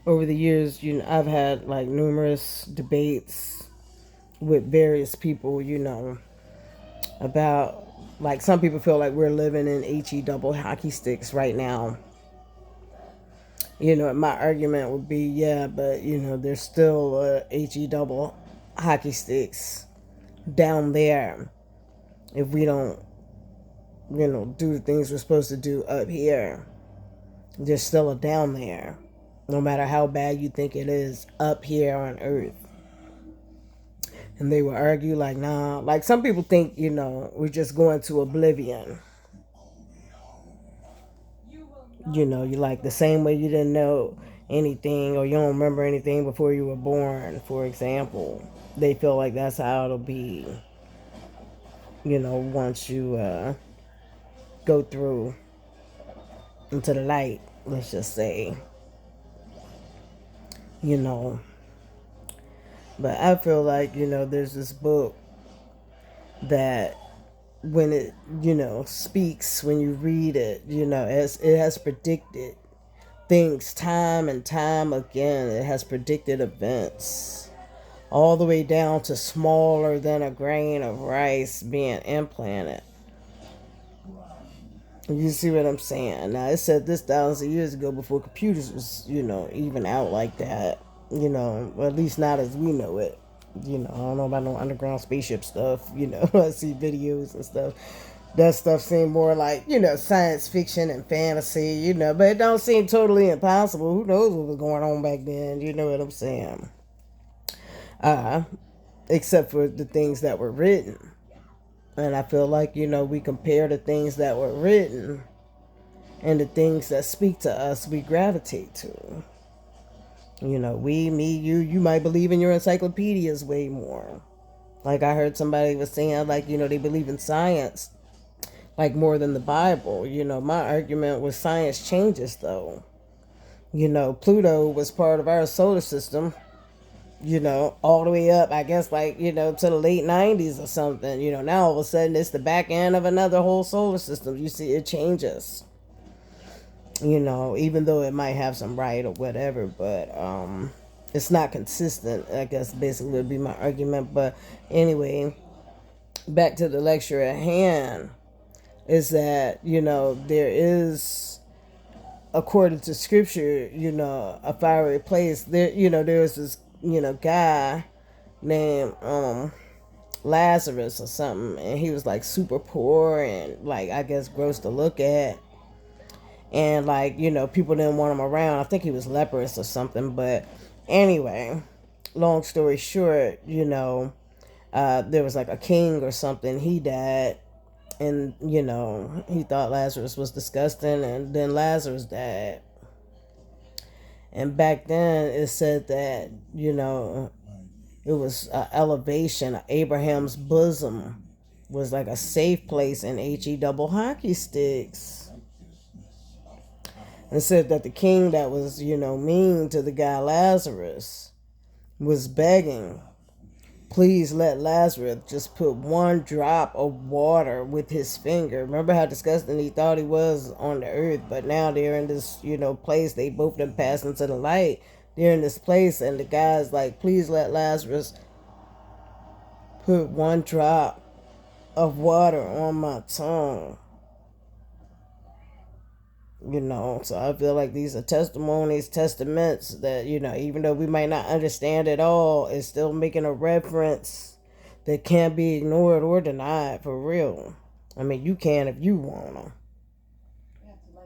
over the years, I've had like numerous debates with various people, about like some people feel like we're living in HE double hockey sticks right now. My argument would be, yeah, but there's still HE double hockey sticks down there if we don't, do the things we're supposed to do up here. There's still a down there, no matter how bad you think it is up here on Earth. And they would argue like, nah, like some people think, we're just going to oblivion. You like the same way you didn't know anything or you don't remember anything before you were born, for example. They feel like that's how it'll be, once you go through into the light, let's just say, you know. But I feel like, there's this book that when it, speaks, when you read it, it has predicted things time and time again. It has predicted events all the way down to smaller than a grain of rice being implanted. You see what I'm saying? Now, it said this thousands of years ago before computers was, even out like that. Or at least not as we know it. I don't know about no underground spaceship stuff. I see videos and stuff. That stuff seemed more like, science fiction and fantasy, but it don't seem totally impossible. Who knows what was going on back then? You know what I'm saying? Uh, except for the things that were written. And I feel like, we compare the things that were written and the things that speak to us, we gravitate to. We, me, you might believe in your encyclopedias way more. Like I heard somebody was saying, like, they believe in science, like more than the Bible. My argument with science changes, though. Pluto was part of our solar system, all the way up, I guess, like, to the late 90s or something. Now all of a sudden it's the back end of another whole solar system. You see, it changes. Even though it might have some right or whatever, but it's not consistent, I guess basically would be my argument. But anyway, back to the lecture at hand is that, there is, according to scripture, a fiery place. There was this, guy named Lazarus or something, and he was like super poor and like I guess gross to look at. And like, people didn't want him around. I think he was leprous or something. But anyway, long story short, there was like a king or something. He died. And, he thought Lazarus was disgusting. And then Lazarus died. And back then it said that, it was elevation. Abraham's bosom was like a safe place in HE double hockey sticks. And said that the king that was, mean to the guy Lazarus was begging, please let Lazarus just put one drop of water with his finger. Remember how disgusting he thought he was on the earth, but now they're in this, place. They both them pass into the light. They're in this place, and the guy's like, please let Lazarus put one drop of water on my tongue. So I feel like these are testimonies, testaments that, even though we might not understand it all, it's still making a reference that can't be ignored or denied for real. I mean, you can if you want to.